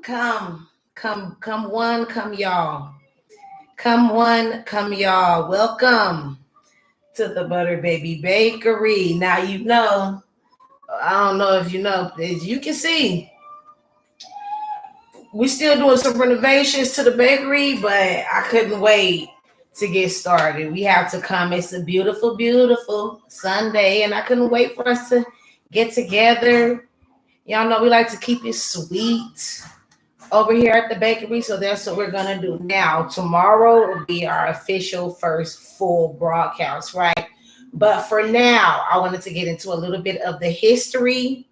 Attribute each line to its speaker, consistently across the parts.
Speaker 1: Come one, come y'all. Come one, come y'all. Welcome to the Butter Baby Bakery. Now you know, I don't know if you know, as you can see, we're still doing some renovations to the bakery, but I couldn't wait to get started. We have to come. It's a beautiful, beautiful Sunday, and I couldn't wait for us to get together. Y'all know we like to keep it sweet over here at the bakery, so that's what we're gonna do now. Tomorrow will be our official first full broadcast, right? But for now, I wanted to get into a little bit of the history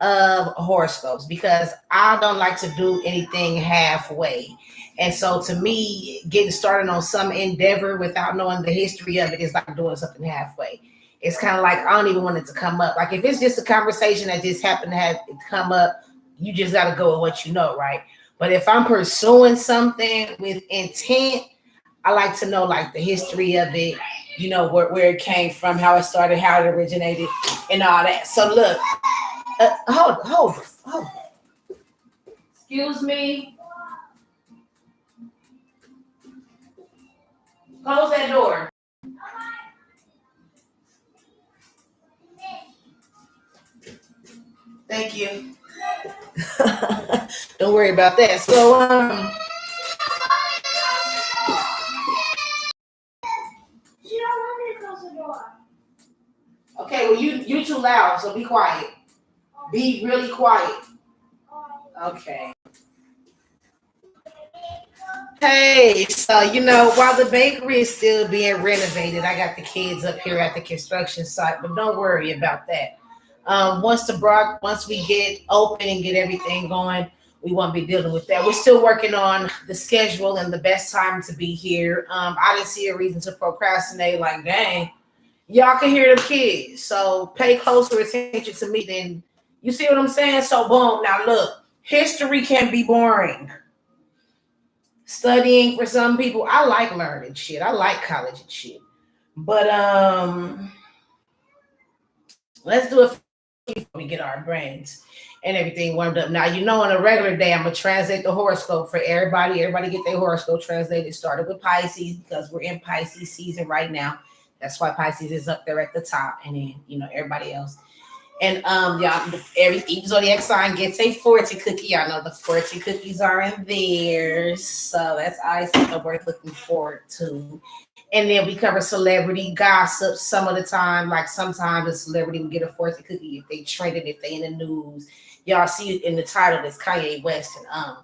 Speaker 1: of horoscopes because I don't like to do anything halfway. And so to me, getting started on some endeavor without knowing the history of it is like doing something halfway. It's kind of like I don't even want it to come up. Like if it's just a conversation that just happened to have it come up, you just got to go with what you know, right? But if I'm pursuing something with intent, I like to know like the history of it, you know, where it came from, how it started, how it originated, and all that. So look, hold. Excuse me. Close that door. Thank you. Don't worry about that. So, you don't want me to close the door. Okay, well you too loud, so be quiet. Be really quiet. Okay. Hey, so you know, while the bakery is still being renovated, I got the kids up here at the construction site, but don't worry about that. Once we get open and get everything going, we won't be dealing with that. We're still working on the schedule and the best time to be here. I didn't see a reason to procrastinate. Like, dang, y'all can hear the kids, so pay closer attention to me. Then you see what I'm saying? So boom. Now look, history can be boring. Studying for some people, I like learning shit. I like college and shit. But let's do it before we get our brains and everything warmed up. Now, you know, on a regular day, I'm gonna translate the horoscope for everybody. Everybody get their horoscope translated. Started with Pisces because we're in Pisces season right now. That's why Pisces is up there at the top, and then you know everybody else. And y'all, each zodiac sign gets a fortune cookie. Y'all know the fortune cookies are in there, so that's always something worth looking forward to. And then we cover celebrity gossip some of the time. Like sometimes a celebrity will get a fortune cookie if they trended, if they in the news. Y'all see it in the title. It's Kanye West and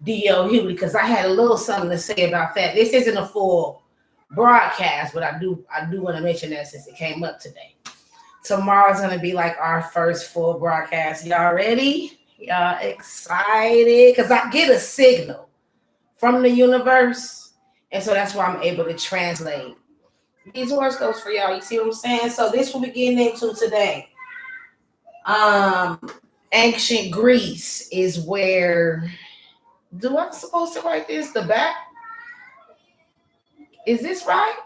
Speaker 1: D.L. Hughley, because I had a little something to say about that. This isn't a full broadcast, but I do want to mention that since it came up today. Tomorrow's gonna be like our first full broadcast. Y'all ready? Y'all excited? Because I get a signal from the universe, and so that's why I'm able to translate these horoscopes for y'all. You see what I'm saying? So this will be getting into today. Ancient Greece is where. Do I supposed to write this? The back? Is this right?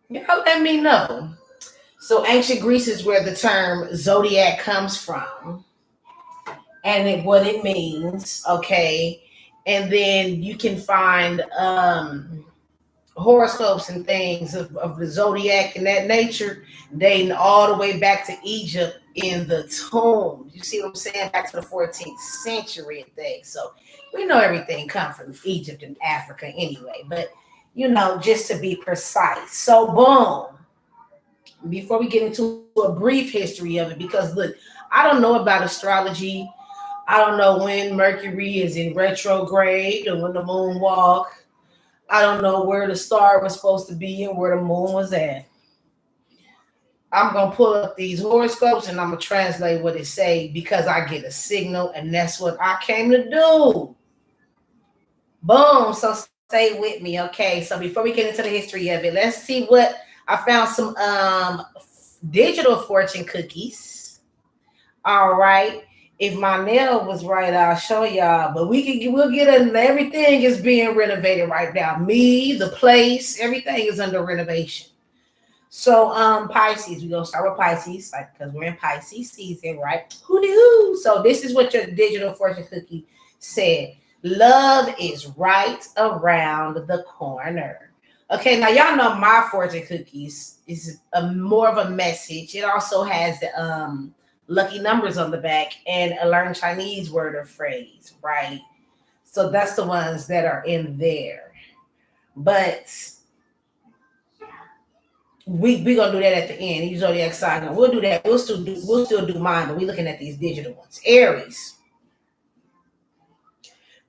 Speaker 1: Y'all let me know. So ancient Greece is where the term zodiac comes from and what it means, okay? And then you can find horoscopes and things of the zodiac and that nature dating all the way back to Egypt in the tombs. You see what I'm saying? Back to the 14th century and things. So we know everything comes from Egypt and Africa anyway, but you know, just to be precise. So boom. Before we get into a brief history of it, because look, I don't know about astrology. I don't know when Mercury is in retrograde or when the moon walk. I don't know where the star was supposed to be and where the moon was at. I'm gonna pull up these horoscopes and I'm gonna translate what it say because I get a signal and that's what I came to do. Boom. So stay with me, okay? So before we get into the history of it, let's see what I found. Some digital fortune cookies. All right. If my nail was right, I'll show y'all. But we'll get into everything is being renovated right now. Me, the place, everything is under renovation. So Pisces, we're gonna start with Pisces, like because we're in Pisces season, right? Who knew? So this is what your digital fortune cookie said, love is right around the corner. Okay, now y'all know my fortune cookies is more of a message. It also has the lucky numbers on the back and a learn Chinese word or phrase, right? So that's the ones that are in there. But we gonna do that at the end. These zodiac sign. We'll do that. We'll still do mine, but we're looking at these digital ones. Aries,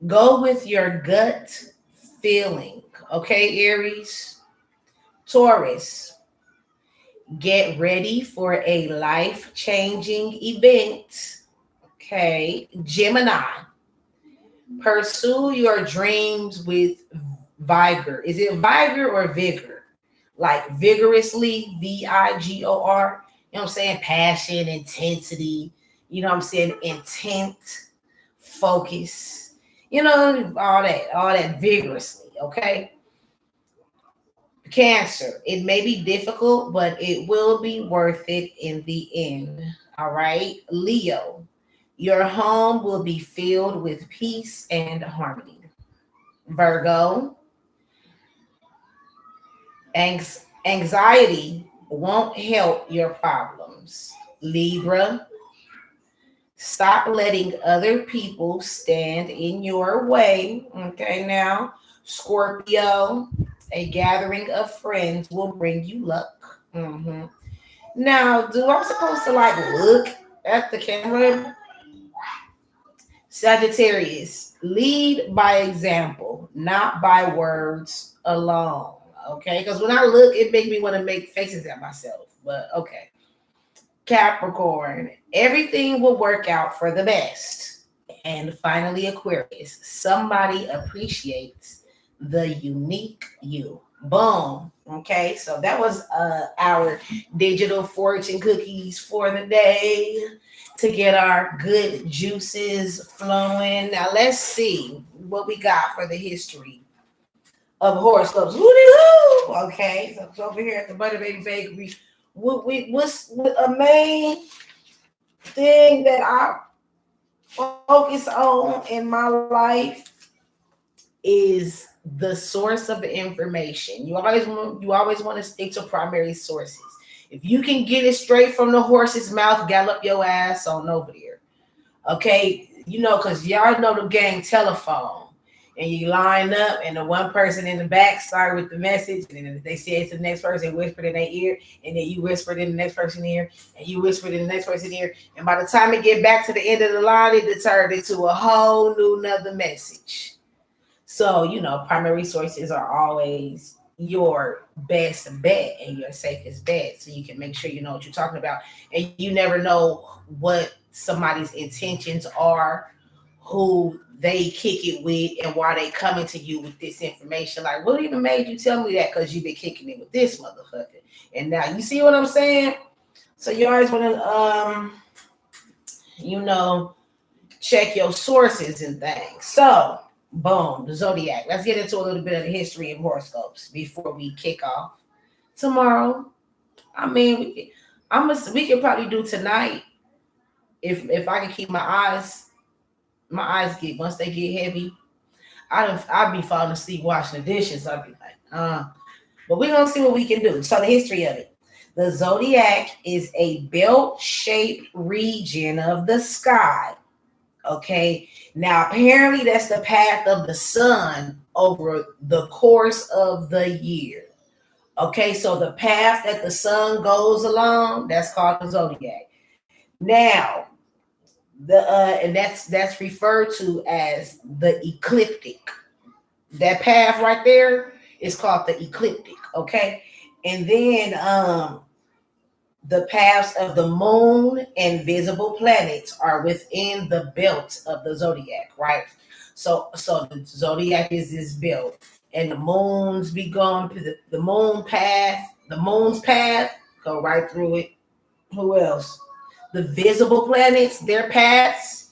Speaker 1: go with your gut feeling. Okay, Aries. Taurus, get ready for a life-changing event. Okay, Gemini, pursue your dreams with vigor. Is it vigor or vigor? Like vigorously, Vigor. You know what I'm saying? Passion, intensity. You know what I'm saying? Intent, focus. You know, all that vigorously. Okay. Cancer, it may be difficult, but it will be worth it in the end. All right. Leo, your home will be filled with peace and harmony. Virgo, anxiety won't help your problems. Libra, stop letting other people stand in your way. Okay, now, Scorpio, a gathering of friends will bring you luck. Now, do I'm supposed to like look at the camera? Sagittarius, lead by example, not by words alone. Okay, because when I look, it makes me want to make faces at myself. But okay. Capricorn, everything will work out for the best. And finally, Aquarius, somebody appreciates the unique you. Boom. Okay, so that was our digital fortune cookies for the day to get our good juices flowing. Now, let's see what we got for the history of horoscopes. Woo-dee-hoo! Okay, so it's over here at the Butter Baby Bakery. What's a main thing that I focus on in my life is the source of the information. You always want to stick to primary sources. If you can get it straight from the horse's mouth, gallop your ass on over there. Okay, because y'all know the gang telephone. And you line up, and the one person in the back start with the message, and then they say it to the next person, whispered in their ear, and then you whispered in the next person's ear, and you whispered in the next person's ear, and by the time it get back to the end of the line, it turned into a whole new nother message. So primary sources are always your best bet and your safest bet, so you can make sure you know what you're talking about, and you never know what somebody's intentions are, who they kick it with, and why they coming to you with this information. Like, what even made you tell me that? Because you've been kicking it with this motherfucker. And now you see what I'm saying? So you always want to, check your sources and things. So, boom, the zodiac. Let's get into a little bit of the history of horoscopes before we kick off tomorrow. I mean, we could probably do tonight if I can keep my eyes get, once they get heavy, I'd be falling asleep washing the dishes. I'd be like, but we're gonna see what we can do. So the history of it. The zodiac is a belt-shaped region of the sky. Okay. Now apparently that's the path of the sun over the course of the year. Okay, so the path that the sun goes along, that's called the zodiac. Now, and that's referred to as the ecliptic. That path right there is called the ecliptic. Okay, and then the paths of the moon and visible planets are within the belt of the zodiac, right? So the zodiac is this belt, and the moons be going through the moon path. The moon's path go right through it. Who else? The visible planets, their paths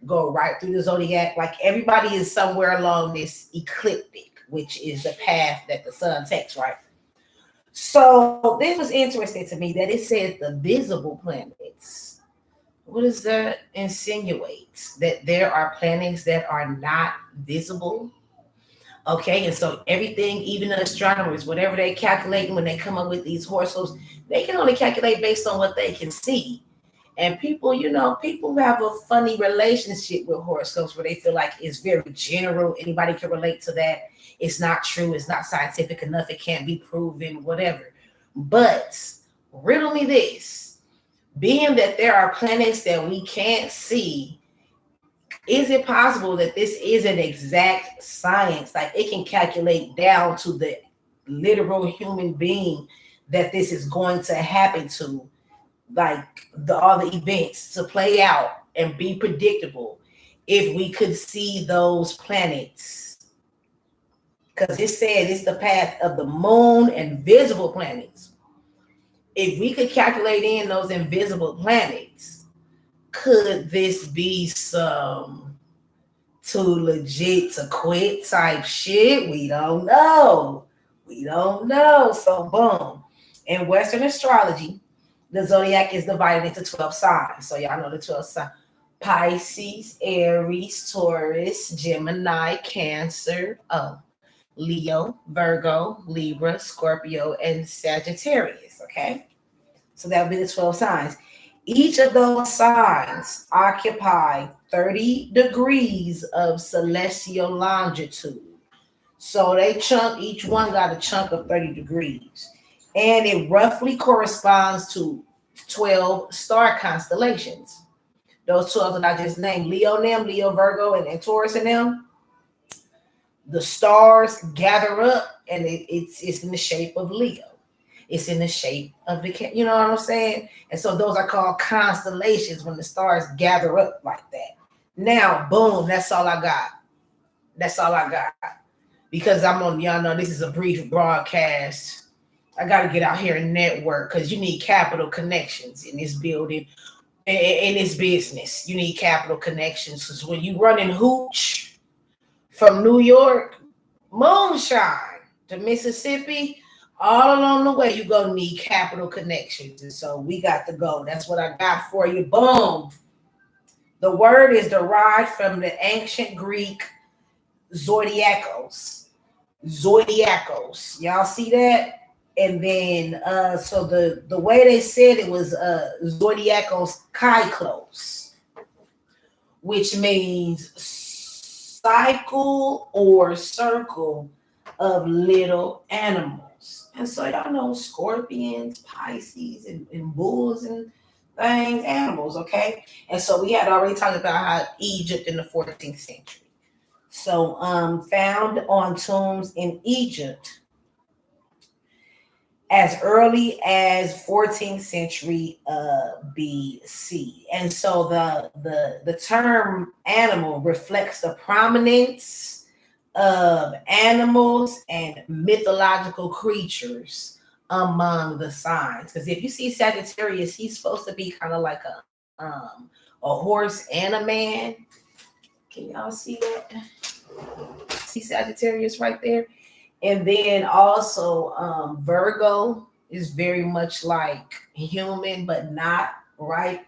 Speaker 1: go right through the zodiac. Like everybody is somewhere along this ecliptic, which is the path that the sun takes, right? So this was interesting to me that it said the visible planets. What does that insinuate? That there are planets that are not visible. Okay, and so everything, even the astronomers, whatever they calculate when they come up with these horoscopes, they can only calculate based on what they can see. And people, people have a funny relationship with horoscopes where they feel like it's very general. Anybody can relate to that. It's not true. It's not scientific enough. It can't be proven, whatever. But riddle me this, being that there are planets that we can't see, is it possible that this is an exact science? Like it can calculate down to the literal human being that this is going to happen to, like all the events to play out and be predictable if we could see those planets. Because it said it's the path of the moon and visible planets. If we could calculate in those invisible planets, could this be some too legit to quit type shit? We don't know. We don't know. So boom. In Western astrology, the zodiac is divided into 12 signs. So y'all know the 12 signs. Pisces, Aries, Taurus, Gemini, Cancer, Leo, Virgo, Libra, Scorpio, and Sagittarius. Okay. So that would be the 12 signs. Each of those signs occupy 30 degrees of celestial longitude. So each one got a chunk of 30 degrees. And it roughly corresponds to 12 star constellations. Those 12 that I just named, Leo, Virgo, and Taurus and them, the stars gather up and it's in the shape of Leo. It's in the shape of you know what I'm saying? And so those are called constellations when the stars gather up like that. Now, boom, that's all I got. That's all I got. Because y'all know this is a brief broadcast. I got to get out here and network because you need capital connections in this building, in this business. You need capital connections because when you running hooch from New York, moonshine to Mississippi, all along the way, you're going to need capital connections. And so we got to go. That's what I got for you. Boom. The word is derived from the ancient Greek zodiacos. Zodiacos. Y'all see that? And then, so the way they said it was zodiacos kyklos, which means cycle or circle of little animals. And so y'all know scorpions, Pisces, and bulls and things, animals, okay? And so we had already talked about how Egypt in the 14th century. So found on tombs in Egypt as early as 14th century BC. And so the term animal reflects the prominence of animals and mythological creatures among the signs. Because if you see Sagittarius, he's supposed to be kind of like a horse and a man. Can y'all see that? See Sagittarius right there? And then also Virgo is very much like human, but not, right?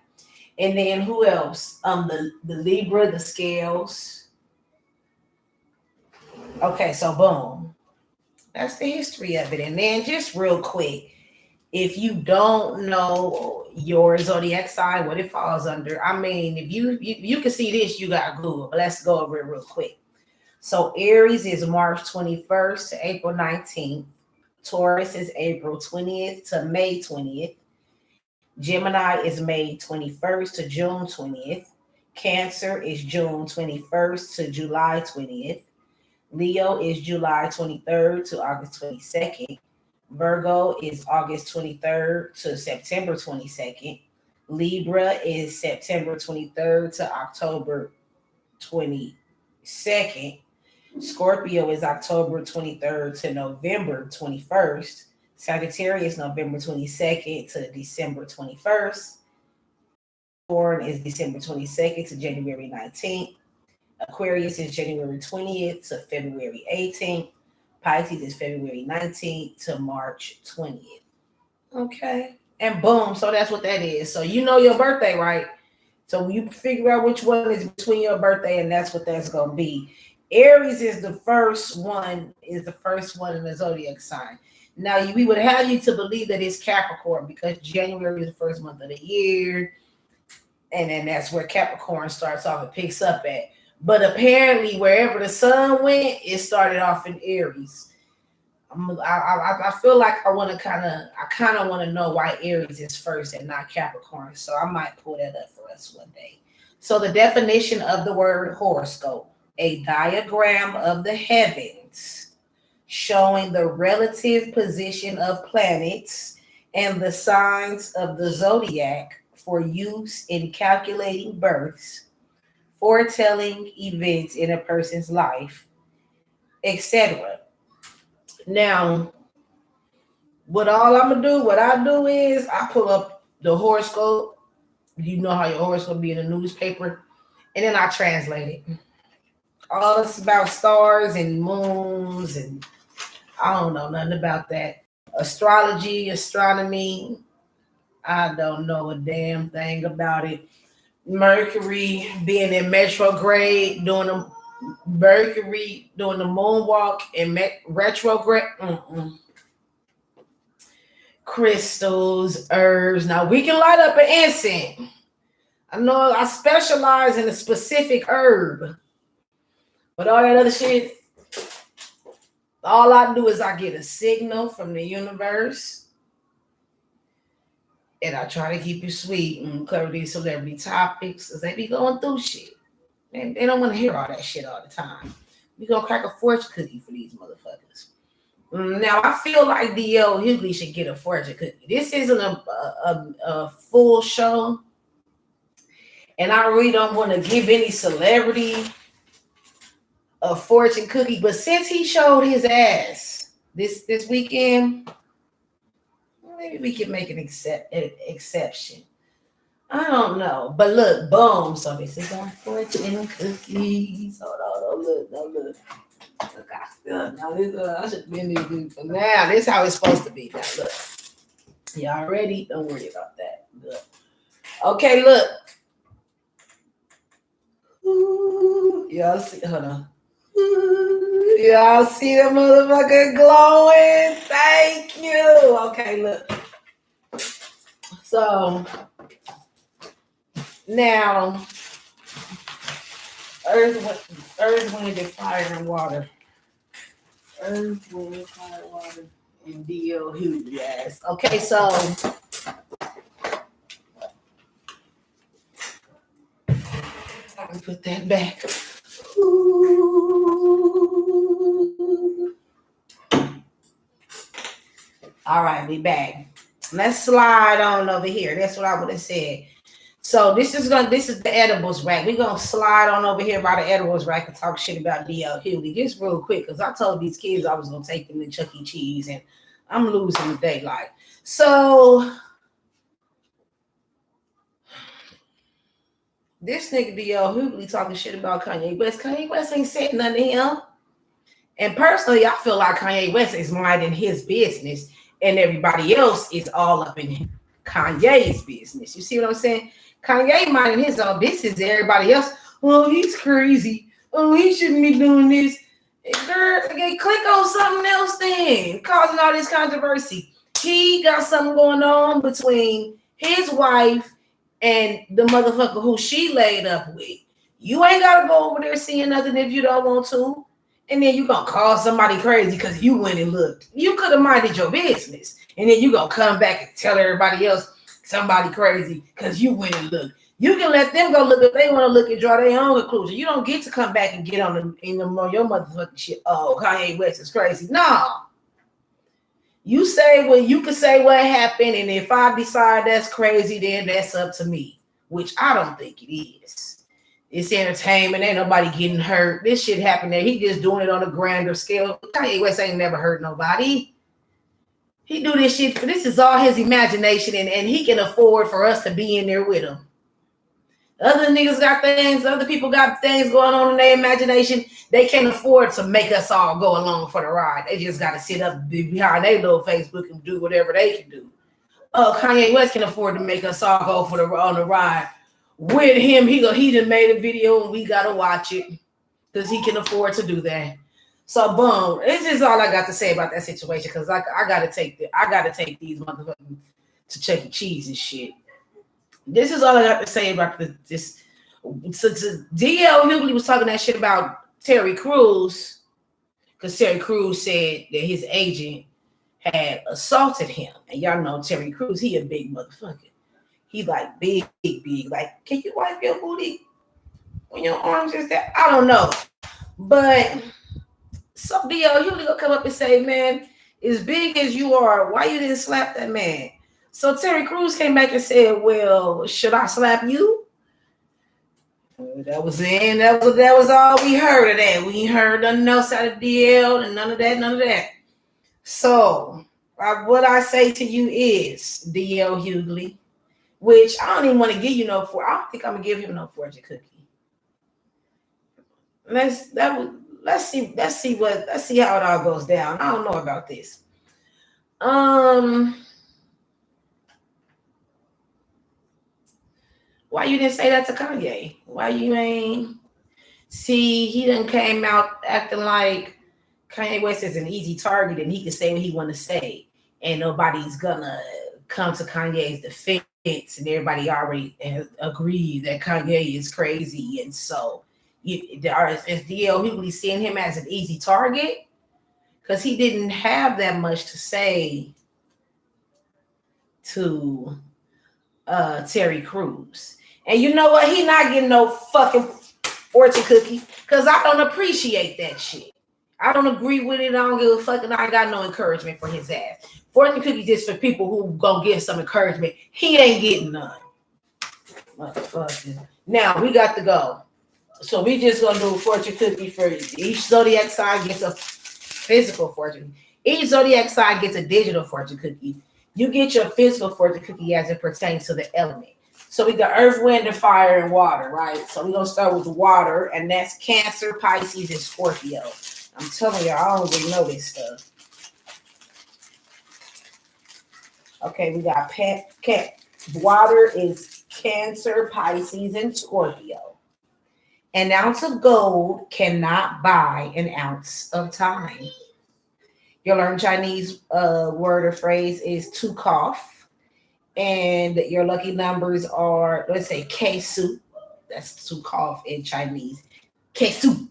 Speaker 1: And then who else? The Libra, the scales. Okay, so boom. That's the history of it. And then just real quick, if you don't know your zodiac sign, what it falls under, I mean, if you can see this, you got Google. But let's go over it real quick. So Aries is March 21st to April 19th. Taurus is April 20th to May 20th. Gemini is May 21st to June 20th. Cancer is June 21st to July 20th. Leo is July 23rd to August 22nd. Virgo is August 23rd to September 22nd. Libra is September 23rd to October 22nd. Scorpio is October 23rd to November 21st. Sagittarius, November 22nd to December 21st. Capricorn is December 22nd to January 19th. Aquarius is January 20th to February 18th. Pisces is February 19th to March 20th. Okay. And boom. So that's what that is. So you know your birthday, right? So you figure out which one is between your birthday, and that's what that's gonna be. Aries is the first one, in the zodiac sign. Now we would have you to believe that it's Capricorn because January is the first month of the year, and then that's where Capricorn starts off and picks up at. But apparently, wherever the sun went, it started off in Aries. I feel like I kind of want to know why Aries is first and not Capricorn. So I might pull that up for us one day. So the definition of the word horoscope: a diagram of the heavens showing the relative position of planets and the signs of the zodiac for use in calculating births, foretelling events in a person's life, etc. Now, what I do is I pull up the horoscope. You know how your horoscope be in the newspaper, and then I translate it. All this about stars and moons, and I don't know nothing about that. Astrology, astronomy, I don't know a damn thing about it. Mercury being in retrograde, doing the moonwalk and retrograde. Crystals, herbs. Now we can light up an incense. I know I specialize in a specific herb, but all that other shit, all I do is I get a signal from the universe, and I try to keep it sweet and cover these celebrity topics because they be going through shit. And they don't want to hear all that shit all the time. We gonna crack a fortune cookie for these motherfuckers. Now I feel like D.L. Hughley should get a fortune cookie. This isn't a full show, and I really don't want to give any celebrity a fortune cookie. But since he showed his ass this weekend, maybe we can make an exception. I don't know. But look, boom. So this is our fortune cookies. Hold on, don't look. I should be in this for now. This is how it's supposed to be. Now look. Y'all ready? Don't worry about that. Look. Okay, look. Ooh, y'all see, hold on. Ooh, y'all see the motherfucker glowing? Thank you. Okay, look. So now, earth, wind, and fire, and water. Earth, wind, fire, water, and D.L. Hughley. Yes. Okay, so I can put that back. Ooh. All right, we back. Let's slide on over here. That's what I would have said. So this is the edibles rack. We're gonna slide on over here by the edibles rack and talk shit about D.L. Hughley just real quick, because I told these kids I was gonna take them to Chuck E. Cheese, and I'm losing the daylight. So this nigga D.L. Hughley talking shit about Kanye West. Kanye West ain't said nothing to him. And personally, I feel like Kanye West is minding his business, and everybody else is all up in Kanye's business. You see what I'm saying? Kanye minding his own business. Everybody else, oh, he's crazy. Oh, he shouldn't be doing this. Girl, okay, click on something else then, causing all this controversy. He got something going on between his wife and the motherfucker who she laid up with. You ain't got to go over there seeing nothing if you don't want to. And then you gonna call somebody crazy because you went and looked. You could have minded your business. And then you gonna come back and tell everybody else somebody crazy because you went and looked. You can let them go look if they want to look and draw their own conclusion. You don't get to come back and get on your motherfucking shit. Oh, Kanye West is crazy. No. You say what you can say what happened, and if I decide that's crazy, then that's up to me, which I don't think it is. It's entertainment. Ain't nobody getting hurt. This shit happened there. He just doing it on a grander scale. Kanye West ain't never hurt nobody. He do this shit. This is all his imagination, and he can afford for us to be in there with him. Other niggas got things. Other people got things going on in their imagination. They can't afford to make us all go along for the ride. They just got to sit up behind their little Facebook and do whatever they can do. Oh, Kanye West can afford to make us all go on the ride with him. He done made a video and we gotta watch it because he can afford to do that. So boom, it's just all I got to say about that situation because I gotta take these motherfuckers to Chuck E. Cheese and shit. This is all I got to say about this. So D.L. Hughley was talking that shit about Terry Crews because Terry Crews said that his agent had assaulted him, and y'all know Terry Crews, he a big motherfucker. He like big. Like, can you wipe your booty when your arms is that? I don't know, but. So D.L. Hughley gonna come up and say, man, as big as you are, why you didn't slap that man? So Terry Crews came back and said, well, should I slap you? That was all we heard of that. We ain't heard nothing else out of DL and none of that. So what I say to you is, D.L. Hughley, which I don't even want to give you I don't think I'm gonna give him no fortune cookie. Let's see how it all goes down. I don't know about this. Why you didn't say that to Kanye? Why you ain't see he done came out acting like Kanye West is an easy target and he can say what he want to say and nobody's gonna come to Kanye's defense and everybody already agreed that Kanye is crazy and so is D.L. Hughley seeing him as an easy target? Because he didn't have that much to say to Terry Crews. And you know what? He not getting no fucking fortune cookie because I don't appreciate that shit. I don't agree with it. I don't give a fuck and I got no encouragement for his ass. Fortune cookie just for people who gonna get some encouragement. He ain't getting none. Motherfucker. Now we got to go. So we just gonna do a fortune cookie for each zodiac sign gets a physical fortune. Each zodiac sign gets a digital fortune cookie. You get your physical fortune cookie as it pertains to the element. So we got earth, wind, and fire, and water, right? So we're gonna start with water, and that's Cancer, Pisces, and Scorpio. I'm telling you, I don't really know this stuff. Okay, we got water is Cancer, Pisces, and Scorpio. An ounce of gold cannot buy an ounce of time. You'll learn Chinese word or phrase is to cough. And your lucky numbers are, let's say, K-su. That's to cough in Chinese. K-su.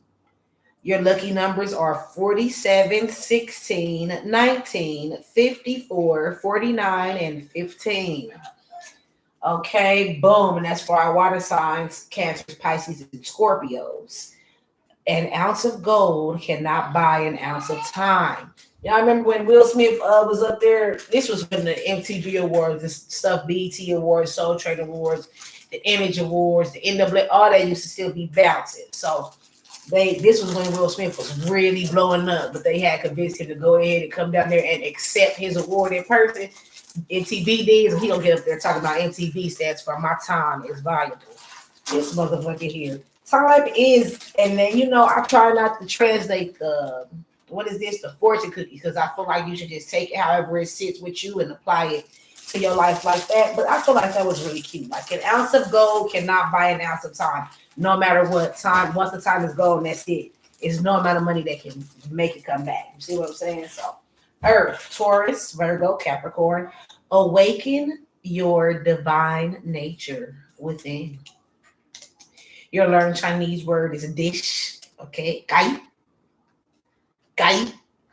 Speaker 1: Your lucky numbers are 47, 16, 19, 54, 49, and 15. Okay, boom. And that's for our water signs, Cancers, Pisces, and Scorpios. An ounce of gold cannot buy an ounce of time. Y'all remember when Will Smith was up there? This was when the MTV Awards, this stuff, BET Awards, Soul Train Awards, the Image Awards, the NAA, all that used to still be bouncing. So this was when Will Smith was really blowing up, but they had convinced him to go ahead and come down there and accept his award in person. MTV did, and he don't get up there talking about MTV stands for my time is valuable. This motherfucker here. Time is, and then I try not to translate the fortune cookie, because I feel like you should just take it however it sits with you and apply it to your life like that. But I feel like that was really cute. Like an ounce of gold cannot buy an ounce of time, no matter what time. Once the time is gone, that's it. It's no amount of money that can make it come back. You see what I'm saying? So Earth, Taurus, Virgo, Capricorn, awaken your divine nature within. You'll learn Chinese word is dish. Okay, gai. Gai.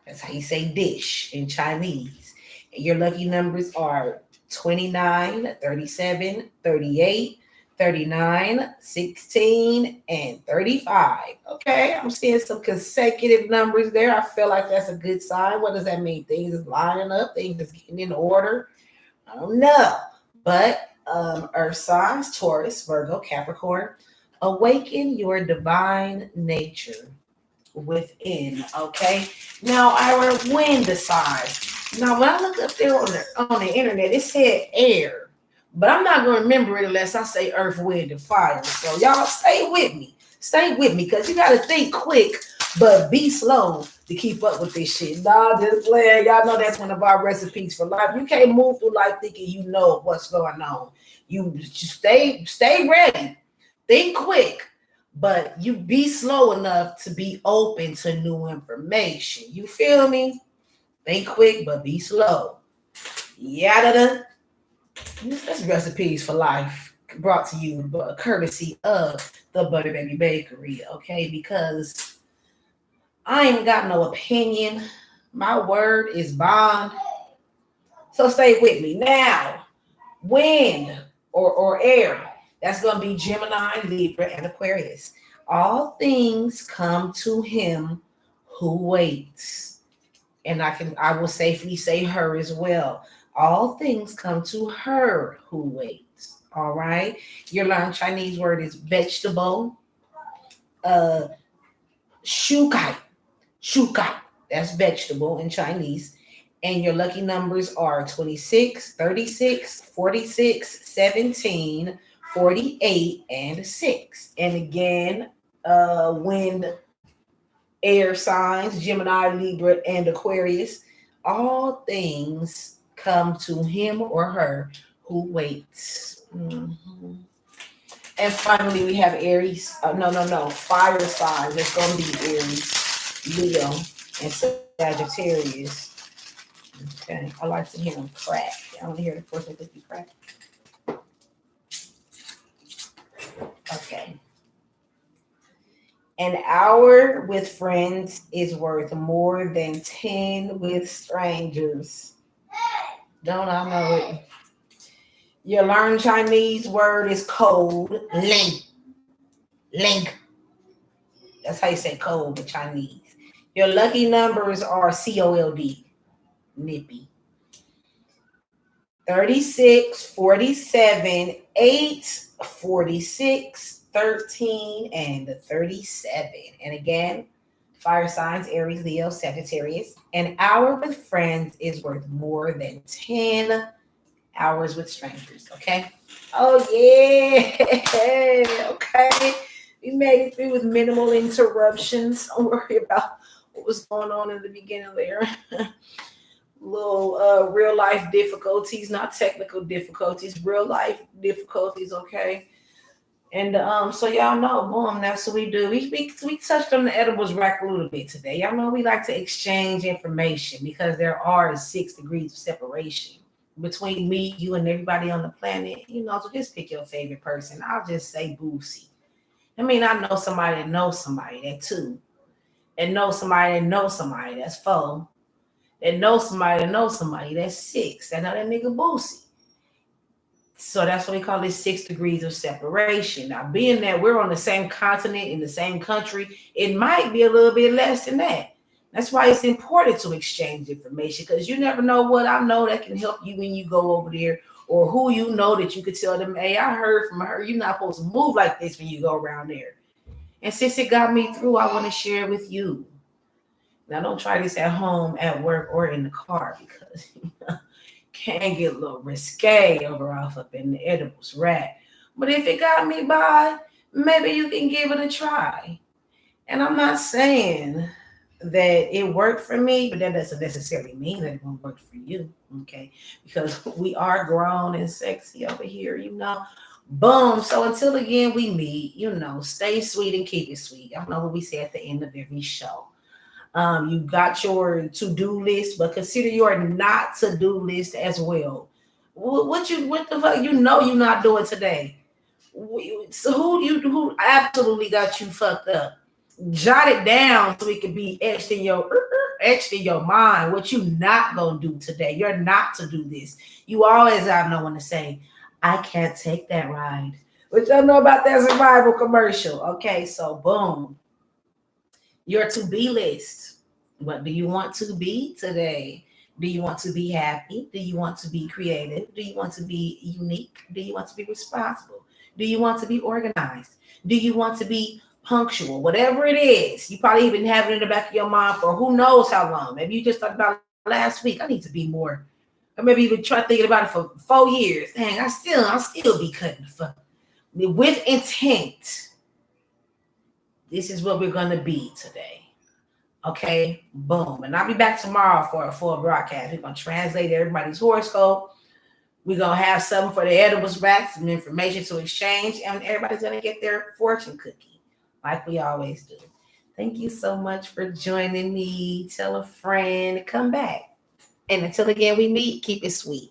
Speaker 1: That's how you say dish in Chinese. And your lucky numbers are 29, 37, 38, 39, 16, and 35. Okay, I'm seeing some consecutive numbers there. I feel like that's a good sign. What does that mean? Things is lining up, things is getting in order. I don't know. But Earth signs, Taurus, Virgo, Capricorn, awaken your divine nature within. Okay. Now our wind signs. Now when I look up there on the internet, it said air, but I'm not gonna remember it unless I say earth, wind, and fire. So y'all stay with me. Stay with me, because you gotta think quick, but be slow to keep up with this shit. Nah, just playing. Y'all know that's one of our recipes for life. You can't move through life thinking you know what's going on. You just stay ready. Think quick, but you be slow enough to be open to new information. You feel me? Think quick, but be slow. Yada. That's recipes for life brought to you by courtesy of the Butter Baby Bakery. Okay, because I ain't got no opinion. My word is bond. So stay with me now. Wind or air. That's going to be Gemini, Libra, and Aquarius. All things come to him who waits. And I will safely say her as well. All things come to her who waits. All right. Your learned Chinese word is vegetable. Shukai. Shukai. That's vegetable in Chinese. And your lucky numbers are 26, 36, 46, 17, 48, and 6. And again, wind, air signs, Gemini, Libra, and Aquarius, all things come to him or her who waits. Mm-hmm. And finally, we have Aries. Fire signs. It's going to be Aries, Leo, and Sagittarius. Okay, I like to hear them crack. I want to hear the first one that you crack. Okay. An hour with friends is worth more than 10 with strangers. Don't I know it? Your learned Chinese word is code. Ling. Ling. That's how you say code in Chinese. Your lucky numbers are COLD. Nippy. 36, 47, 8, 46, 13, and 37. And again, fire signs, Aries, Leo, Sagittarius. An hour with friends is worth more than 10 hours with strangers. Okay. Oh, yeah. Okay. We made it through with minimal interruptions. Don't worry about what was going on in the beginning there. Little real life difficulties, not technical difficulties, real life difficulties, okay? And so y'all know, boom, that's what we do. We touched on the edibles rack a little bit today. Y'all know we like to exchange information because there are 6 degrees of separation between me, you, and everybody on the planet. You know, so just pick your favorite person. I'll just say Boosie. I mean, I know somebody that knows somebody that 2, and know somebody that knows somebody that's 4. That knows somebody that's 6. That know that nigga Boosie. So that's what we call it 6 degrees of separation. Now, being that we're on the same continent in the same country, it might be a little bit less than that. That's why it's important to exchange information, because you never know what I know that can help you when you go over there, or who you know that you could tell them, hey, I heard from her, you're not supposed to move like this when you go around there. And since it got me through, I want to share it with you. Now, don't try this at home, at work, or in the car, because can get a little risque over off up in the edibles rack. But if it got me by, maybe you can give it a try. And I'm not saying that it worked for me, but that doesn't necessarily mean that it won't work for you, okay? Because we are grown and sexy over here, you know. Boom. So until again we meet, you know, stay sweet and keep it sweet. Y'all know what we say at the end of every show. You got your to-do list, but consider your not to-do list as well. What the fuck you know you're not doing today? So who absolutely got you fucked up? Jot it down so it can be etched in your mind. What you not gonna do today? You're not to do this. You always have no one to say, I can't take that ride. Which I know about that survival commercial. Okay, so boom. Your to-be list. What do you want to be today? Do you want to be happy? Do you want to be creative? Do you want to be unique? Do you want to be responsible? Do you want to be organized? Do you want to be punctual? Whatever it is, you probably even have it in the back of your mind for who knows how long. Maybe you just thought about last week. I need to be more. Or maybe you've been thinking about it for 4 years. Dang, I'll still be cutting the fuck. With intent. This is what we're going to be today. Okay, boom. And I'll be back tomorrow for a full broadcast. We're going to translate everybody's horoscope. We're going to have something for the edibles back, some information to exchange, and everybody's going to get their fortune cookie like we always do. Thank you so much for joining me. Tell a friend, come back. And until again we meet, keep it sweet.